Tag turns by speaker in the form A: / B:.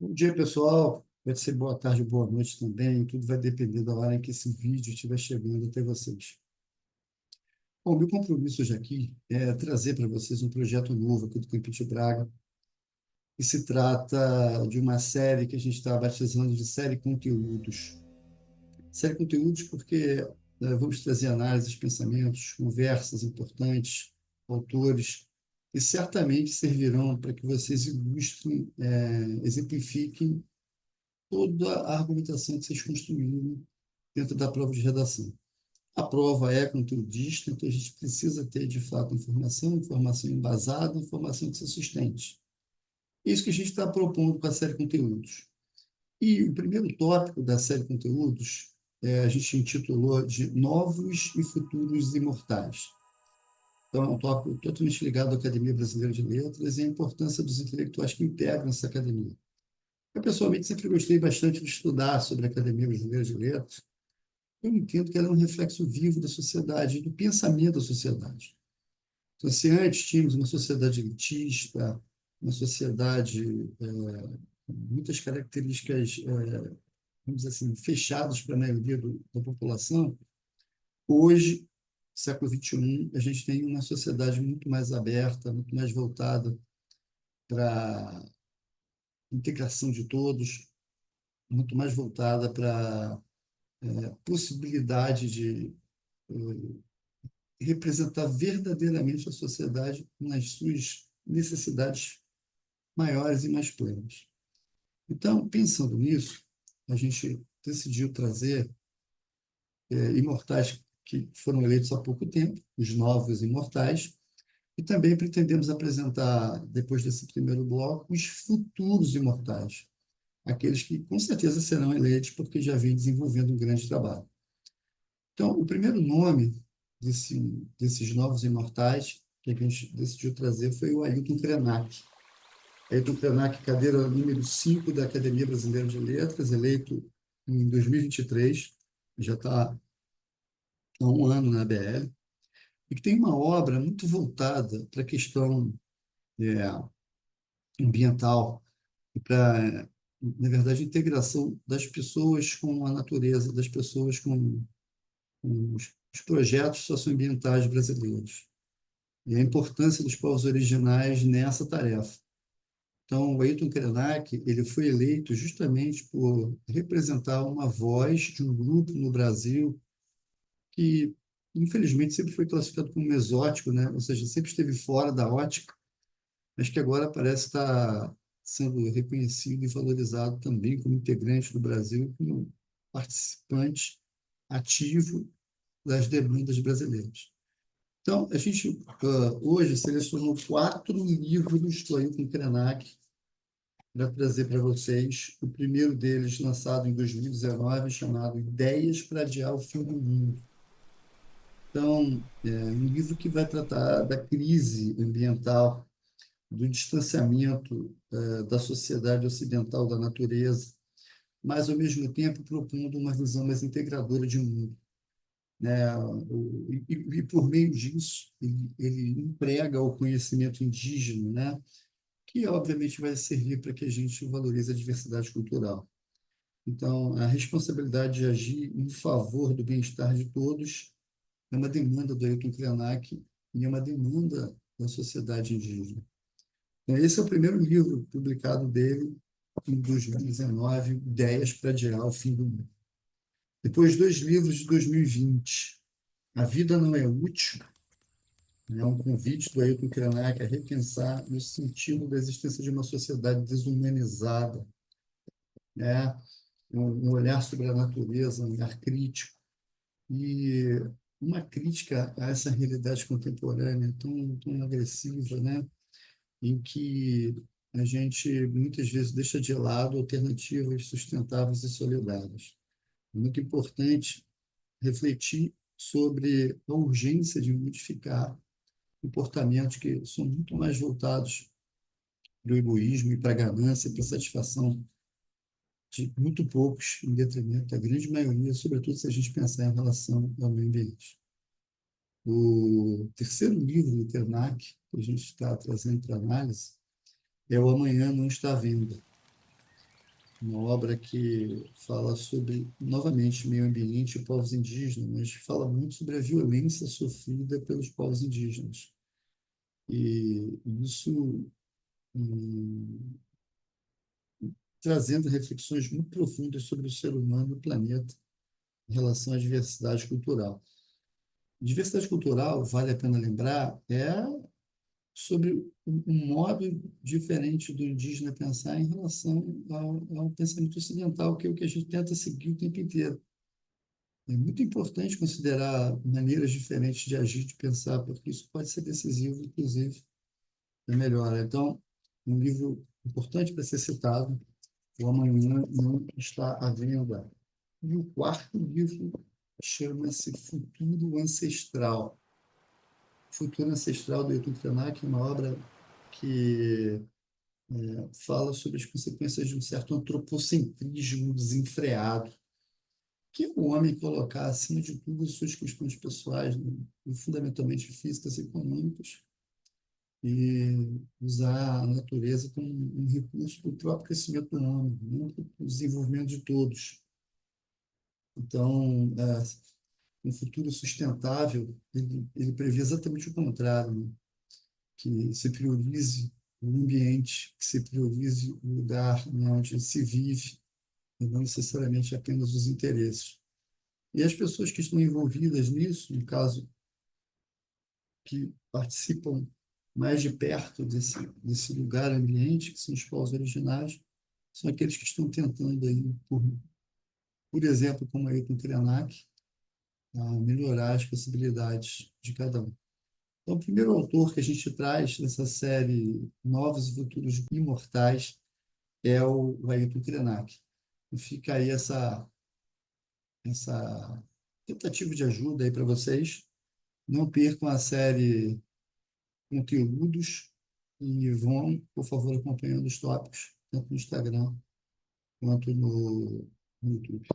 A: Bom dia, pessoal. Pode ser boa tarde, boa noite também. Tudo vai depender da hora em que esse vídeo estiver chegando até vocês. Bom, meu compromisso hoje aqui é trazer para vocês um projeto novo aqui do Campinho de Braga, que se trata de uma série que a gente está batizando de série Conteúdos. Série Conteúdos porque vamos trazer análises, pensamentos, conversas importantes, autores, que certamente servirão para que vocês ilustrem, exemplifiquem toda a argumentação que vocês construíram dentro da prova de redação. A prova é conteudista, então a gente precisa ter, de fato, informação, informação embasada, informação que se sustente. É isso que a gente está propondo com a série Conteúdos. E o primeiro tópico da série Conteúdos, a gente intitulou de Novos e Futuros Imortais. Então, é um tópico totalmente ligado à Academia Brasileira de Letras e à importância dos intelectuais que integram essa academia. Eu, pessoalmente, sempre gostei bastante de estudar sobre a Academia Brasileira de Letras. Eu entendo que ela é um reflexo vivo da sociedade, do pensamento da sociedade. Então, se antes tínhamos uma sociedade elitista, uma sociedade com muitas características, vamos dizer assim, fechadas para a maioria da população, hoje, século XXI, a gente tem uma sociedade muito mais aberta, muito mais voltada para a integração de todos, muito mais voltada para a possibilidade de representar verdadeiramente a sociedade nas suas necessidades maiores e mais plenas. Então, pensando nisso, a gente decidiu trazer imortais que foram eleitos há pouco tempo, os novos imortais, e também pretendemos apresentar, depois desse primeiro bloco, os futuros imortais, aqueles que com certeza serão eleitos porque já vêm desenvolvendo um grande trabalho. Então, o primeiro nome desses novos imortais que a gente decidiu trazer foi o Ailton Krenak. Ailton Krenak, cadeira número 5 da Academia Brasileira de Letras, eleito em 2023, já está há um ano na ABL, e que tem uma obra muito voltada para a questão é, ambiental e para, na verdade, a integração das pessoas com a natureza, das pessoas com os projetos socioambientais brasileiros e a importância dos povos originais nessa tarefa. Então, o Ailton Krenak, ele foi eleito justamente por representar uma voz de um grupo no Brasil que, infelizmente, sempre foi classificado como exótico, né? Ou seja, sempre esteve fora da ótica, mas que agora parece estar sendo reconhecido e valorizado também como integrante do Brasil, como participante ativo das demandas brasileiras. Então, a gente hoje selecionou 4 livros do Ailton Krenak para trazer para vocês. O primeiro deles, lançado em 2019, chamado Ideias para Adiar o Fim do Mundo. Então, é um livro que vai tratar da crise ambiental, do distanciamento da sociedade ocidental da natureza, mas, ao mesmo tempo, propondo uma visão mais integradora de mundo. Né? E por meio disso, ele emprega o conhecimento indígena, né? Que obviamente vai servir para que a gente valorize a diversidade cultural. Então, a responsabilidade de agir em favor do bem-estar de todos é uma demanda do Ailton Krenak e é uma demanda da sociedade indígena. Então, esse é o primeiro livro publicado dele em 2019, Ideias para Adiar o Fim do Mundo. Depois, 2 livros de 2020, A Vida Não é Útil, é um convite do Ailton Krenak a repensar no sentido da existência de uma sociedade desumanizada, né? Um olhar sobre a natureza, um olhar crítico, e uma crítica a essa realidade contemporânea tão agressiva, né? Em que a gente muitas vezes deixa de lado alternativas sustentáveis e solidárias. É muito importante refletir sobre a urgência de modificar comportamentos que são muito mais voltados para o egoísmo e para a ganância e para a satisfação de muito poucos, em detrimento da grande maioria, sobretudo se a gente pensar em relação ao meio ambiente. O terceiro livro do Krenak, que a gente está trazendo para análise, é O Amanhã Não Está à Venda. uma obra que fala sobre, novamente, meio ambiente e povos indígenas, mas fala muito sobre a violência sofrida pelos povos indígenas. E isso hum, trazendo reflexões muito profundas sobre o ser humano e o planeta em relação à diversidade cultural. Diversidade cultural, vale a pena lembrar, é sobre um modo diferente do indígena pensar em relação ao pensamento ocidental, que é o que a gente tenta seguir o tempo inteiro. É muito importante considerar maneiras diferentes de agir, de pensar, porque isso pode ser decisivo, inclusive, na melhora. Então, um livro importante para ser citado, O Amanhã Não Está à Venda. E o quarto livro chama-se Futuro Ancestral. Futuro Ancestral, do Ailton Krenak, é uma obra que fala sobre as consequências de um certo antropocentrismo desenfreado, que é o homem colocar acima de tudo as suas questões pessoais, né, e fundamentalmente físicas e econômicas, e usar a natureza como um recurso para o próprio crescimento do homem, não para o desenvolvimento de todos. Então, um futuro sustentável, ele prevê exatamente o contrário, né? Que se priorize o ambiente, que se priorize o lugar, né, onde se vive, e não necessariamente apenas os interesses. E as pessoas que estão envolvidas nisso, no caso, que participam mais de perto desse lugar ambiente, que são os povos originários, são aqueles que estão tentando aí, por exemplo, como Ailton Krenak, melhorar as possibilidades de cada um. Então, o primeiro autor que a gente traz nessa série Novos e Futuros Imortais é o Ailton Krenak. E fica aí essa tentativa de ajuda aí para vocês. Não percam a série Conteúdos e vão, por favor, acompanhando os tópicos, tanto no Instagram quanto no YouTube.